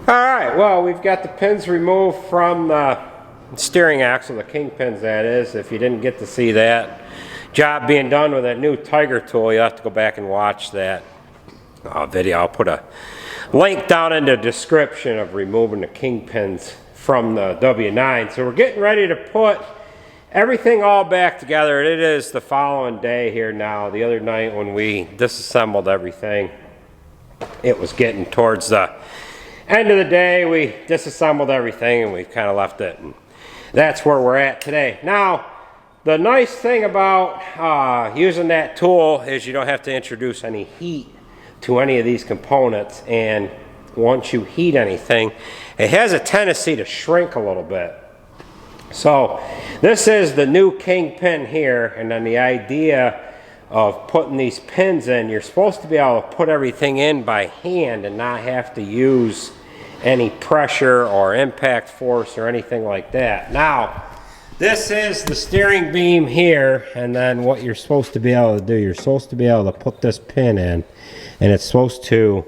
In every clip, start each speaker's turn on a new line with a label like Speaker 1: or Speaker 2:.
Speaker 1: Alright, well, we've got the pins removed from the steering axle, the Kingpins that is. If you didn't get to see that job being done with that new Tiger tool, you'll have to go back and watch that video. I'll put a link down in the description of removing the Kingpins from the W9. So we're getting ready to put everything all back together. It is the following day here now. The other night when we disassembled everything, it was getting towards the end of the day. We disassembled everything and we've kind of left it, and that's where we're at today. Now, the nice thing about using that tool is you don't have to introduce any heat to any of these components, and once you heat anything, it has a tendency to shrink a little bit. So this is the new Kingpin here, and then the idea of putting these pins in, you're supposed to be able to put everything in by hand and not have to use any pressure or impact force or anything like that. Now, this is the steering beam here, and then what you're supposed to be able to do, you're supposed to be able to put this pin in, and it's supposed to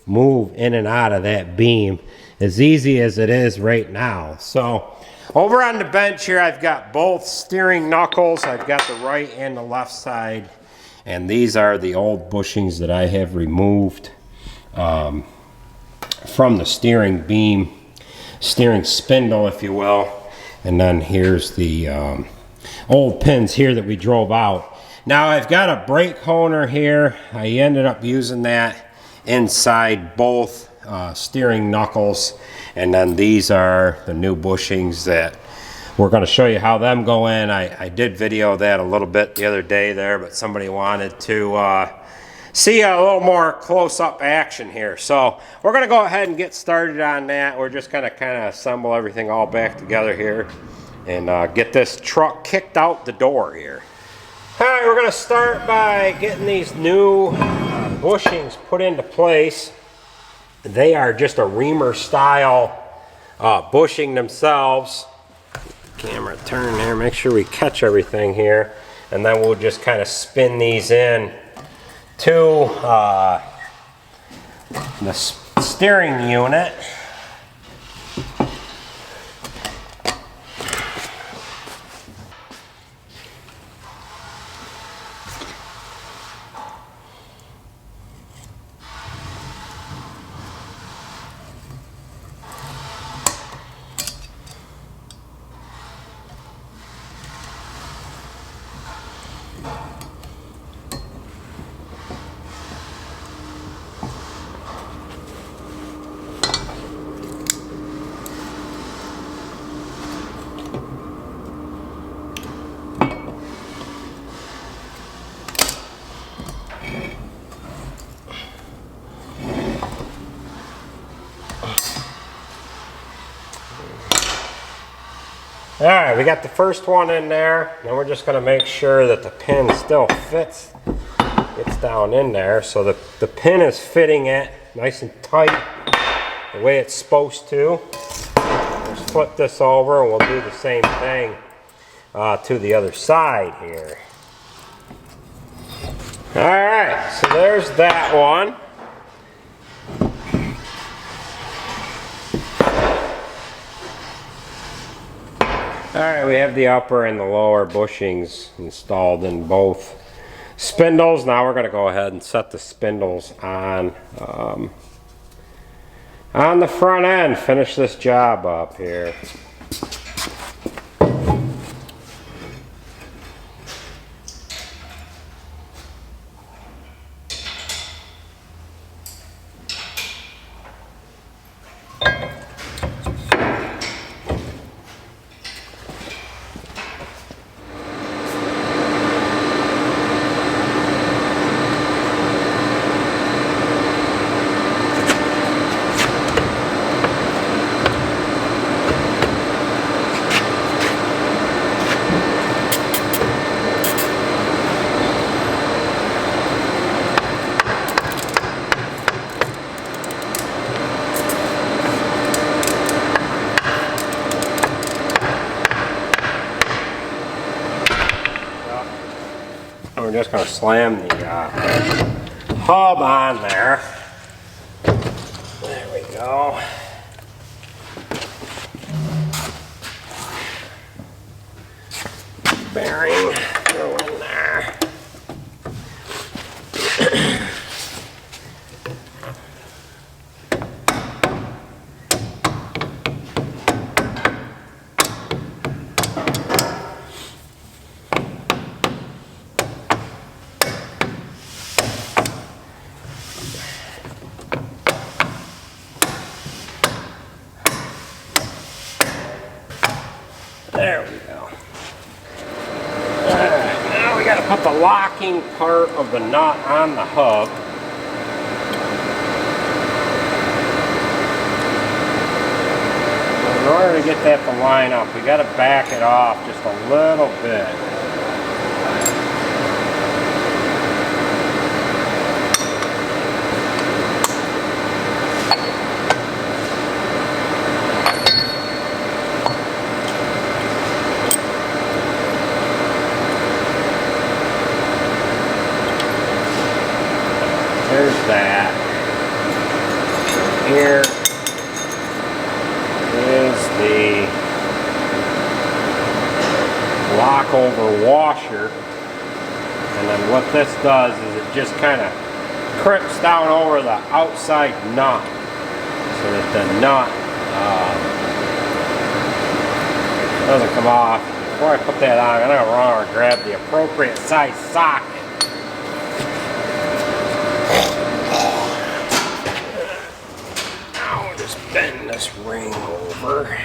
Speaker 1: move in and out of that beam as easy as it is right now. So over on the bench here, I've got both steering knuckles. I've got the right and the left side, and these are the old bushings that I have removed from the steering beam, steering spindle, if you will. And then here's the old pins here that we drove out. Now I've got a brake honer here. I ended up using that inside both steering knuckles. And then these are the new bushings that we're going to show you how them go in. I did video that a little bit the other day there, but somebody wanted to see a little more close-up action here. So we're going to go ahead and get started on that. We're just going to kind of assemble everything all back together here and get this truck kicked out the door here. All right, we're going to start by getting these new bushings put into place. They are just a reamer style bushing themselves. Camera turn there, make sure we catch everything here, and then we'll just kind of spin these in to the steering unit. Alright, we got the first one in there. Now we're just going to make sure that the pin still fits. It's down in there, so the pin is fitting it nice and tight the way it's supposed to. Just flip this over and we'll do the same thing to the other side here. Alright, so there's that one. Alright, we have the upper and the lower bushings installed in both spindles. Now we're going to go ahead and set the spindles on the front end. Finish this job up here. We're just going to slam the hub on there. There we go. bearing, go in there. There we go. Alright, now we gotta put the locking part of the nut on the hub. In order to get that to line up, we gotta back it off just a little bit. There's that. Here is the lock over washer. And then what this does is it just kind of crimps down over the outside nut so that the nut doesn't come off. Before I put that on, I'm going to run or grab the appropriate size socket. Bend this ring over.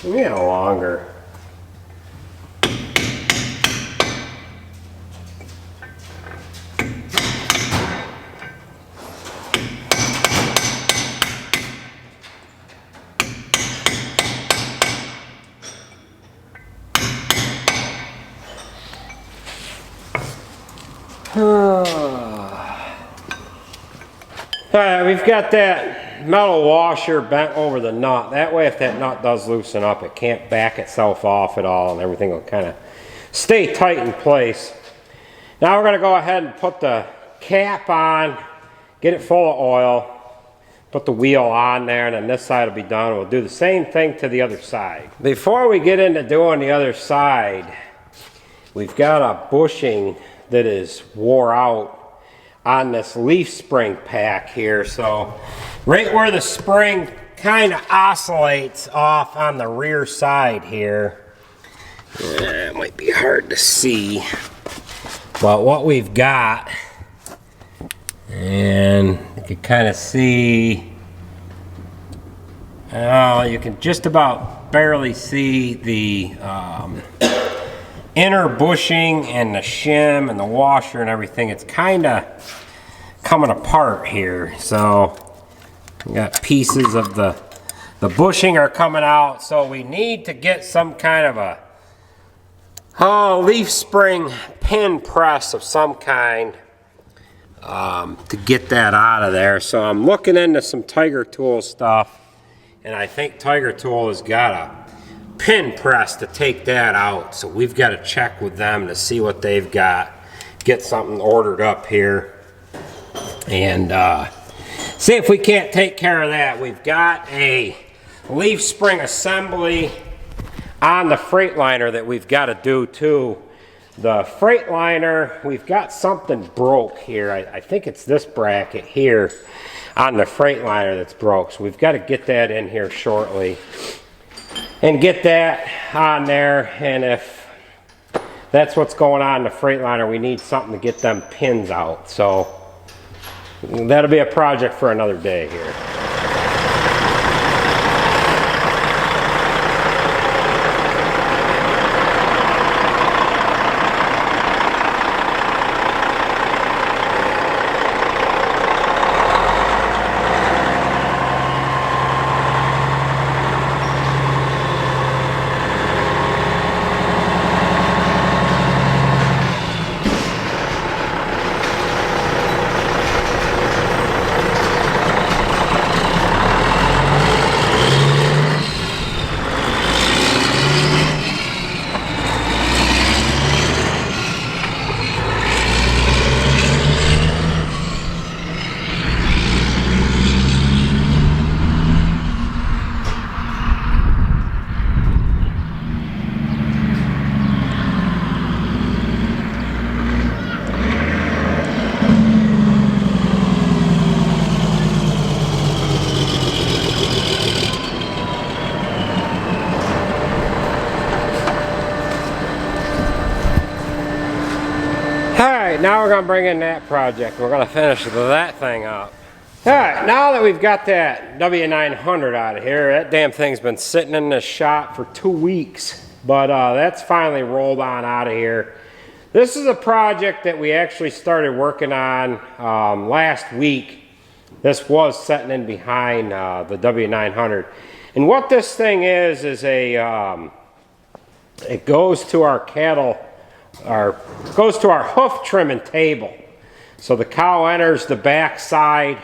Speaker 1: Yeah, longer. Alright, we've got that metal washer bent over the nut. That way if that nut does loosen up, it can't back itself off at all and everything will kind of stay tight in place. Now we're going to go ahead and put the cap on, get it full of oil, put the wheel on there, and then this side will be done. We'll do the same thing to the other side. Before we get into doing the other side, we've got a bushing that is wore out on this leaf spring pack here. So right where the spring kind of oscillates off on the rear side here, it might be hard to see, but what we've got, and you can kind of see, you can just about barely see the inner bushing and the shim and the washer and everything. It's kind of coming apart here. So we got pieces of the bushing are coming out. So we need to get some kind of a leaf spring pin press of some kind to get that out of there. So I'm looking into some Tiger Tool stuff, and I think Tiger Tool has got a pin press to take that out. So we've got to check with them to see what they've got, get something ordered up here, and see if we can't take care of that. We've got a leaf spring assembly on the Freightliner that we've got to do too. The Freightliner, we've got something broke here. I think it's this bracket here on the Freightliner that's broke. So we've got to get that in here shortly and get that on there. And if that's what's going on in the Freightliner, we need something to get them pins out. So that'll be a project for another day here. Alright, now we're going to bring in that project. We're going to finish that thing up. Alright, now that we've got that W900 out of here, that damn thing's been sitting in the shop for 2 weeks. But that's finally rolled on out of here. This is a project that we actually started working on last week. This was sitting in behind the W900. And what this thing is a, it goes to our cattle, goes to our hoof trimming table. So the cow enters the back side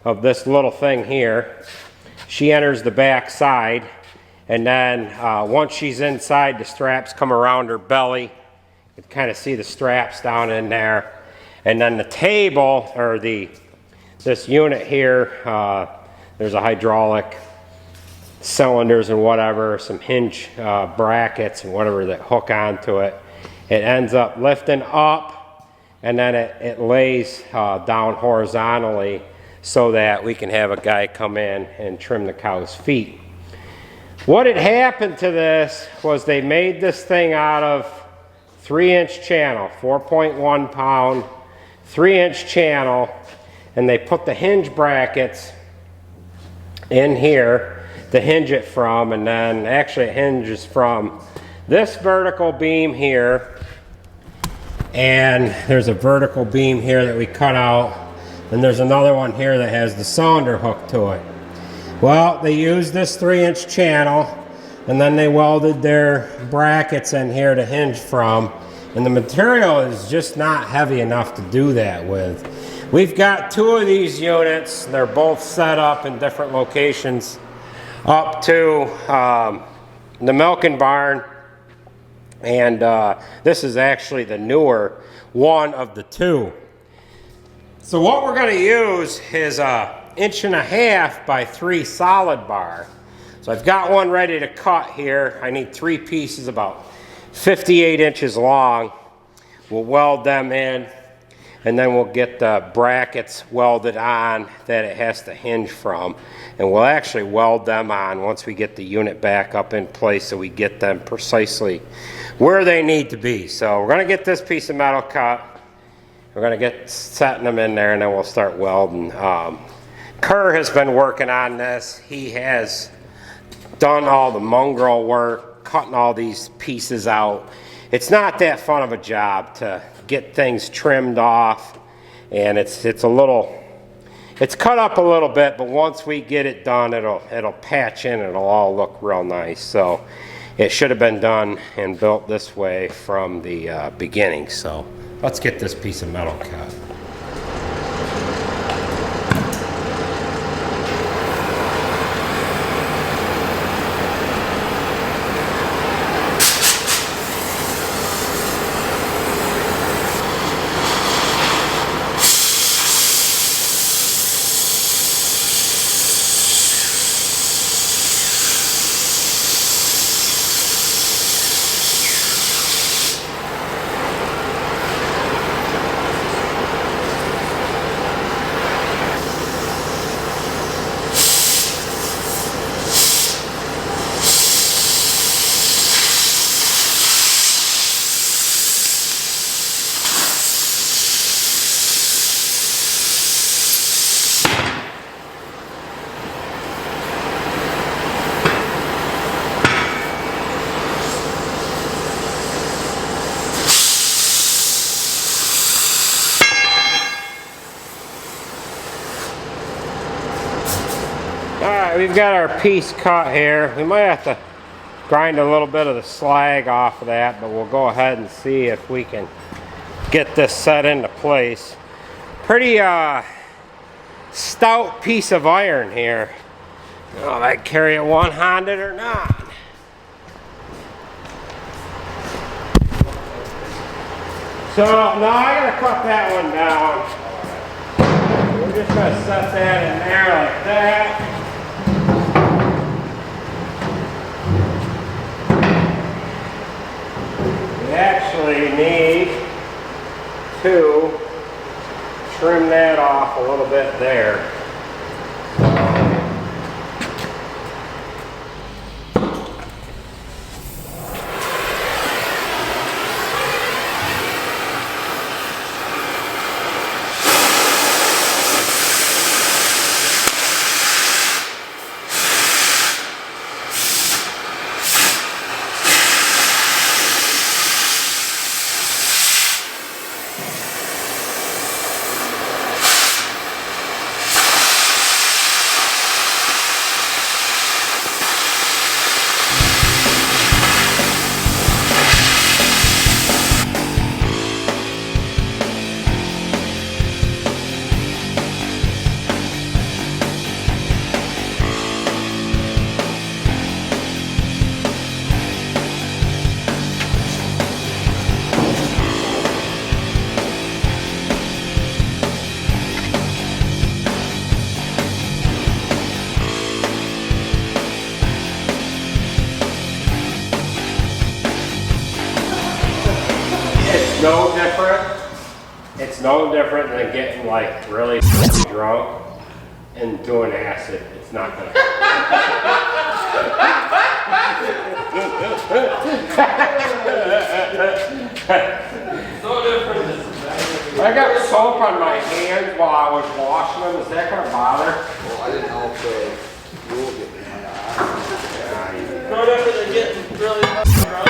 Speaker 1: of this little thing here. She enters the back side, and then once she's inside, the straps come around her belly. You can kind of see the straps down in there. And then the table, or this unit here, there's a hydraulic cylinders and whatever, some hinge brackets and whatever that hook onto it. It ends up lifting up, and then it lays down horizontally so that we can have a guy come in and trim the cow's feet. What had happened to this was they made this thing out of 3-inch channel, 4.1 pound, 3-inch channel, and they put the hinge brackets in here to hinge it from, and then actually it hinges from this vertical beam here, and there's a vertical beam here that we cut out, and there's another one here that has the cylinder hook to it. Well, they used this 3-inch channel, and then they welded their brackets in here to hinge from, and the material is just not heavy enough to do that with. We've got 2 of these units. They're both set up in different locations up to the milking barn, and this is actually the newer one of the 2. So what we're going to use is a 1.5 by 3 solid bar. So I've got one ready to cut here. I need 3 pieces about 58 inches long. We'll weld them in, and then we'll get the brackets welded on that it has to hinge from, and we'll actually weld them on once we get the unit back up in place so we get them precisely where they need to be. So we're going to get this piece of metal cut, we're going to get setting them in there, and then we'll start welding. Kerr has been working on this. He has done all the mongrel work, cutting all these pieces out. It's not that fun of a job to get things trimmed off, and it's cut up a little bit, but once we get it done, it'll patch in, it'll all look real nice. So it should have been done and built this way from the beginning. So let's get this piece of metal cut. We've got our piece cut here. We might have to grind a little bit of the slag off of that, but we'll go ahead and see if we can get this set into place. Pretty stout piece of iron here. I don't know if I can carry it one-handed or not. So now I gotta cut that one down. We're just gonna set that in there like that. We actually need to trim that off a little bit there. no different. It's no different than getting like really drunk and doing acid. It's not gonna.
Speaker 2: No different.
Speaker 1: I got soap on my hands while I was washing them. Is that gonna bother?
Speaker 3: Well, I didn't know if the rule get behind that.
Speaker 2: No different than getting really drunk.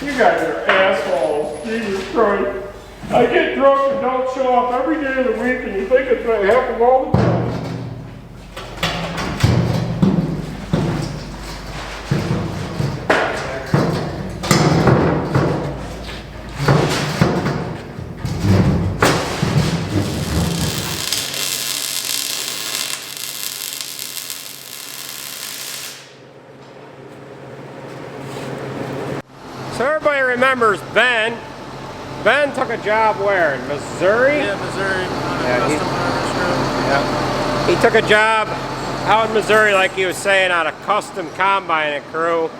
Speaker 1: You guys are assholes. Jesus Christ. I get drunk and don't show up every day of the week, and you think it's going to happen all the time. So everybody remembers Ben. Ben took a job where? In Missouri?
Speaker 2: Yeah, Missouri.
Speaker 1: Yeah, he took a job out in Missouri, like he was saying, on a custom combining crew.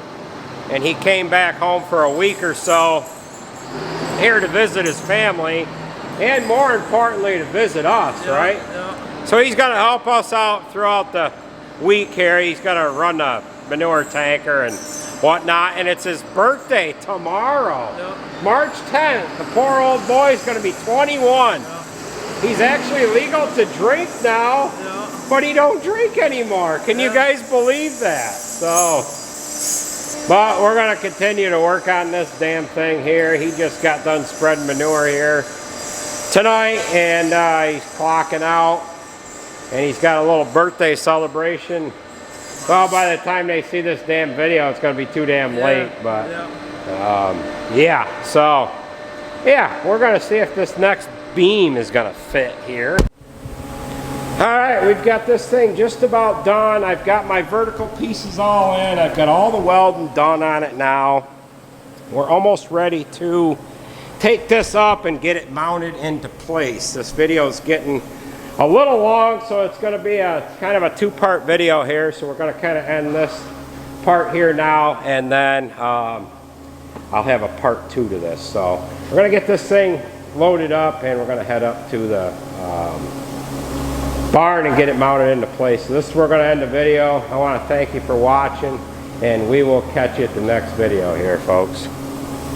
Speaker 1: And he came back home for a week or so here to visit his family. And more importantly, to visit us, right?
Speaker 2: Yeah.
Speaker 1: So he's going to help us out throughout the week here. He's going to run the manure tanker and whatnot, and it's his birthday tomorrow.
Speaker 2: Yep.
Speaker 1: March 10th. The poor old boy's going to be 21.
Speaker 2: Yep.
Speaker 1: He's actually legal to drink now,
Speaker 2: Yep.
Speaker 1: but he don't drink anymore. Can you guys believe that? So, but we're going to continue to work on this damn thing here. He just got done spreading manure here tonight, and he's clocking out, and he's got a little birthday celebration. Well, by the time they see this damn video, it's going to be too damn late, but yeah, so yeah, we're going to see if this next beam is going to fit here. All right, we've got this thing just about done. I've got my vertical pieces all in. I've got all the welding done on it now. We're almost ready to take this up and get it mounted into place. This video is getting a little long, so it's going to be a kind of a two-part video here. So we're going to kind of end this part here now, and then I'll have a part 2 to this. So we're going to get this thing loaded up, and we're going to head up to the barn and get it mounted into place. So this is where we're going to end the video. I want to thank you for watching, and we will catch you at the next video here, folks.